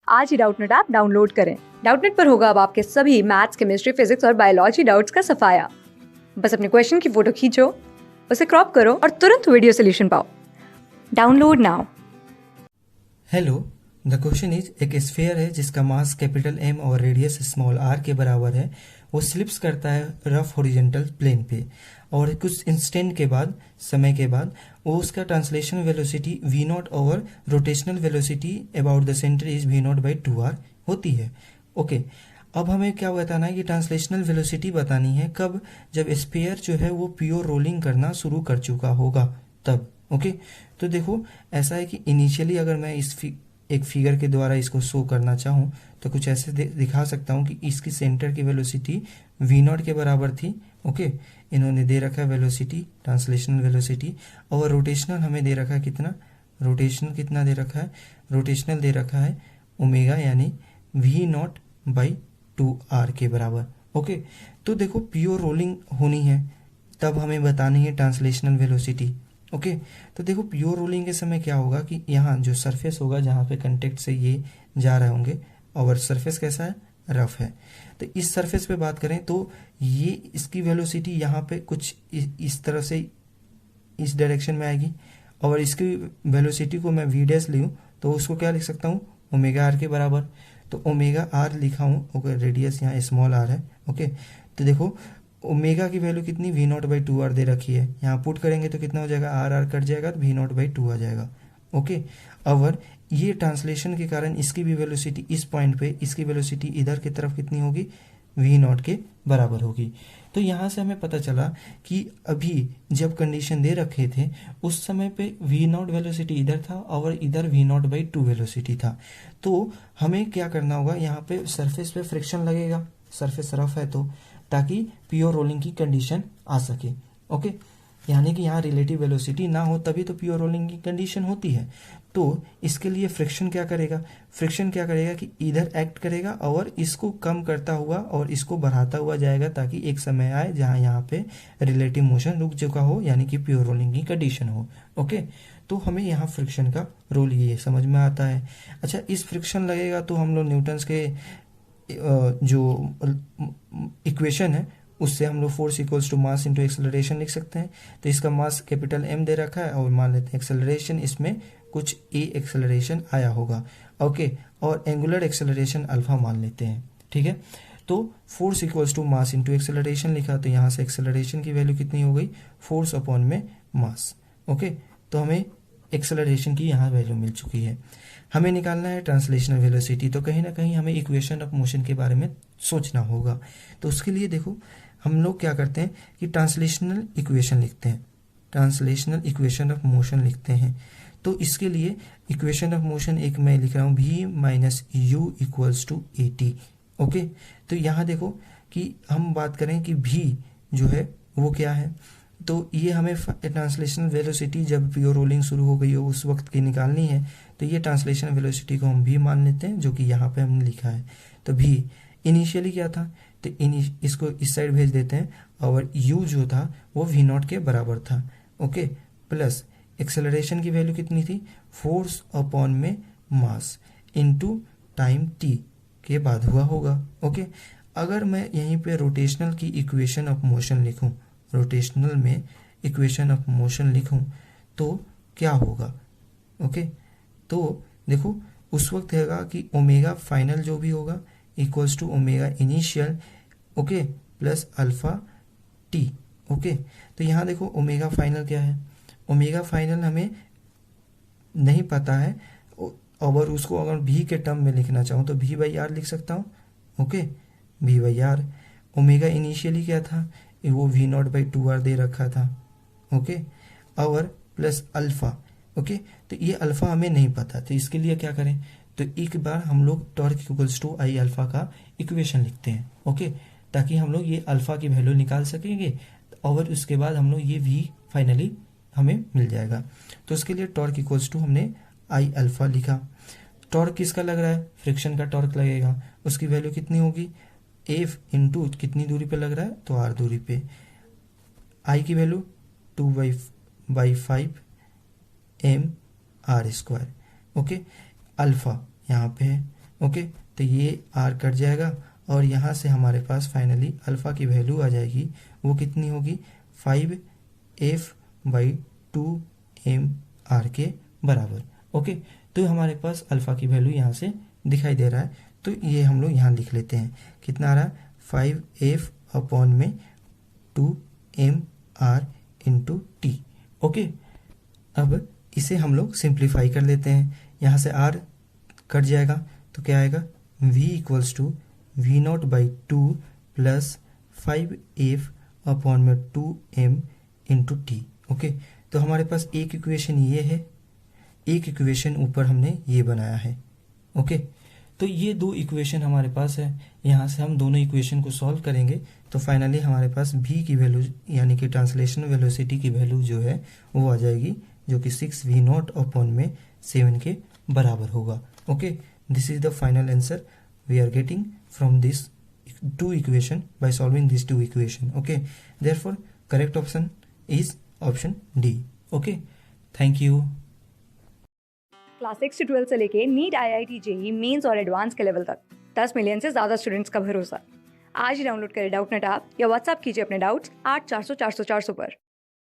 आज ही Doubtnut app download करें। Doubtnut पर होगा अब आपके सभी मैथ्स, केमिस्ट्री, फिजिक्स और बायोलॉजी डाउट्स का सफाया। बस अपने क्वेश्चन की फोटो खींचो, उसे क्रॉप करो और तुरंत वीडियो सोल्यूशन पाओ। Download now. Hello, the question is एक स्फीयर है जिसका मास कैपिटल एम और रेडियस स्मॉल आर के बराबर है। वो स्लिप्स करता है रफ हॉरिजॉन्टल प्लेन पे और कुछ इंस्टेंट के बाद, समय के बाद, वो उसका translation velocity V naught over rotational velocity about the centre is V naught by 2r होती है। ओके, अब हमें क्या बताना है कि ट्रांसलेशनल वेलोसिटी बतानी है कब, जब स्फीयर जो है वो प्योर रोलिंग करना शुरू कर चुका होगा तब। ओके, तो देखो ऐसा है कि इनिशियली अगर मैं एक फिगर के द्वारा इसको शो करना चाहूँ तो कुछ ऐसे दिखा सकता हूँ कि इसकी सेंटर की वेलोसिटी वी नॉट के बराबर थी। ओके, इन्होंने दे रखा है वेलोसिटी, ट्रांसलेशनल वेलोसिटी, और रोटेशनल हमें दे रखा है कितना, रोटेशनल कितना दे रखा है, रोटेशनल दे रखा है ओमेगा यानी वी नॉट बाई 2r के बराबर। ओके, तो देखो प्योर रोलिंग होनी है तब हमें बतानी है ट्रांसलेशनल वेलोसिटी। ओके, तो देखो प्योर रोलिंग के समय क्या होगा कि यहाँ जो सरफेस होगा जहाँ पे कंटेक्ट से ये जा रहे होंगे और सरफेस कैसा है, रफ है, तो इस सरफेस पे बात करें तो ये इसकी वेलोसिटी यहाँ पे कुछ इस तरह से इस डायरेक्शन में आएगी और इसकी वेलोसिटी को मैं वी डैश लूँ तो उसको क्या लिख सकता हूँ, ओमेगा आर के बराबर। तो ओमेगा आर लिखा हूँ। ओके, रेडियस यहाँ स्मॉल आर है। ओके, तो देखो ओमेगा की वैल्यू कितनी, वी नॉट बाई 2r दे रखी है, यहाँ पुट करेंगे तो कितना हो जाएगा, आर आर कट जाएगा तो वी नॉट बाई 2 आ जाएगा। ओके, और ये ट्रांसलेशन के कारण इसकी भी वेलोसिटी इस पॉइंट पे, इसकी वेलोसिटी इधर की तरफ कितनी होगी, वी नॉट के बराबर होगी। तो यहाँ से हमें पता चला कि अभी जब कंडीशन दे रखे थे उस समय पे वी नॉट वेलोसिटी इधर था और इधर वी नॉट बाई 2 वेलोसिटी था। तो हमें क्या करना होगा, यहाँ पे सरफेस पे फ्रिक्शन लगेगा, सरफेस रफ है तो, ताकि प्योर रोलिंग की कंडीशन आ सके। ओके, यानी कि यहाँ रिलेटिव वेलोसिटी ना हो तभी तो प्योर रोलिंग की कंडीशन होती है। तो इसके लिए फ्रिक्शन क्या करेगा, फ्रिक्शन क्या करेगा कि इधर एक्ट करेगा और इसको कम करता हुआ और इसको बढ़ाता हुआ जाएगा ताकि एक समय आए जहाँ यहाँ पे रिलेटिव मोशन रुक चुका हो यानी कि प्योर रोलिंग की कंडीशन हो। ओके, तो हमें यहाँ फ्रिक्शन का रोल ये समझ में आता है। अच्छा, इस फ्रिक्शन लगेगा तो हम लोग न्यूटन्स के जो इक्वेशन है उससे हम लोग force equals to mass into acceleration लिख सकते हैं। तो इसका मास कैपिटल एम दे रखा है और मान लेते हैं एक्सेलरेशन इसमें कुछ ए एक्सेलरेशन आया होगा। ओके, और एंगुलर एक्सेलरेशन अल्फा मान लेते हैं। ठीक है, तो force equals to mass into acceleration लिखा तो यहाँ से एक्सेलरेशन की वैल्यू कितनी हो गई, फोर्स अपॉन में मास। ओके, तो हमें एक्सेलरेशन की यहाँ वैल्यू मिल चुकी है। हमें निकालना है ट्रांसलेशनल वेलोसिटी, तो कहीं ना कहीं हमें इक्वेशन ऑफ मोशन के बारे में सोचना होगा। तो उसके लिए देखो हम लोग क्या करते हैं कि ट्रांसलेशनल इक्वेशन लिखते हैं, ट्रांसलेशनल इक्वेशन ऑफ मोशन लिखते हैं। तो इसके लिए इक्वेशन ऑफ मोशन एक मैं लिख रहा हूँ v minus U equals to A T. Okay, तो यहाँ देखो कि हम बात करें कि v जो है वो क्या है, तो ये हमें ट्रांसलेशनल वेलोसिटी जब प्योर रोलिंग शुरू हो गई हो उस वक्त की निकालनी है। तो ये ट्रांसलेशन वेलोसिटी को हम भी मान लेते हैं जो कि यहाँ पे हमने लिखा है। तो भी इनिशियली क्या था, तो इसको इस साइड भेज देते हैं और u जो था वो वी नॉट के बराबर था। ओके, प्लस एक्सेलरेशन की वैल्यू कितनी थी, फोर्स अपॉन में मास इनटू टाइम t के बाद हुआ होगा। ओके, अगर मैं यहीं पे रोटेशनल की इक्वेशन ऑफ मोशन लिखूं, रोटेशनल में इक्वेशन ऑफ मोशन लिखूं तो क्या होगा। ओके, तो देखो उस वक्त होगा कि ओमेगा फाइनल जो भी होगा equals to omega initial, okay, plus alpha T. Okay, तो यहाँ देखो ओमेगा फाइनल क्या है, ओमेगा फाइनल हमें नहीं पता है और उसको अगर भी के टर्म में लिखना चाहूँ तो भी बाई आर लिख सकता हूँ। ओके, भी बाई आर। ओमेगा इनिशियली क्या था, वो वी नॉट बाई 2r दे रखा था। ओके, और प्लस अल्फा। ओके, तो ये अल्फा हमें नहीं पता, तो इसके लिए क्या करें, तो एक बार हम लोग torque equals to I alpha का इक्वेशन लिखते हैं। ओके, ताकि हम लोग ये अल्फा की वैल्यू निकाल सकेंगे और उसके बाद हम लोग ये वी फाइनली हमें मिल जाएगा। तो उसके लिए टॉर्क इक्वल्स टू हमने आई अल्फा लिखा। टॉर्क किसका लग रहा है, फ्रिक्शन का टॉर्क लगेगा, उसकी वैल्यू कितनी होगी, एफ इंटू कितनी दूरी पे लग रहा है, तो आर दूरी पे। आई की value 2/5 M R square. Okay, alpha यहाँ पे है ओके, तो ये आर कट जाएगा और यहाँ से हमारे पास फाइनली अल्फ़ा की वैल्यू आ जाएगी। वो कितनी होगी? 5f/2m के बराबर। ओके, तो हमारे पास अल्फ़ा की वैल्यू यहाँ से दिखाई दे रहा है, तो ये हम लोग यहाँ लिख लेते हैं। कितना आ रहा है? 5f/2mr/t। ओके, अब इसे हम लोग सिंप्लीफाई कर लेते हैं। यहाँ से r कट जाएगा तो क्या आएगा? v = v0/2 plus 5f/2m/t। Okay, तो हमारे पास एक इक्वेशन ये है, एक इक्वेशन ऊपर हमने ये बनाया है। ओके, तो ये दो इक्वेशन हमारे पास है। यहाँ से हम दोनों इक्वेशन को सॉल्व करेंगे तो फाइनली हमारे पास v की वैल्यू यानी कि ट्रांसलेशन वेलोसिटी की वैल्यू जो है वो आ जाएगी, जो कि 6v0/7 के बराबर होगा। Okay, this is the final answer we are getting from this two equation by solving these two equation. Okay, therefore correct option is option D. Okay, thank you. Class 6 से 12 से लेके नीट, IIT, जेई मेंस और advance के level तक 10 million से ज़्यादा students का भरोसा। आज ही डाउनलोड करें डाउटनेट ऐप या व्हाट्सएप कीजिए अपने डाउट्स 8400 400 400 पर।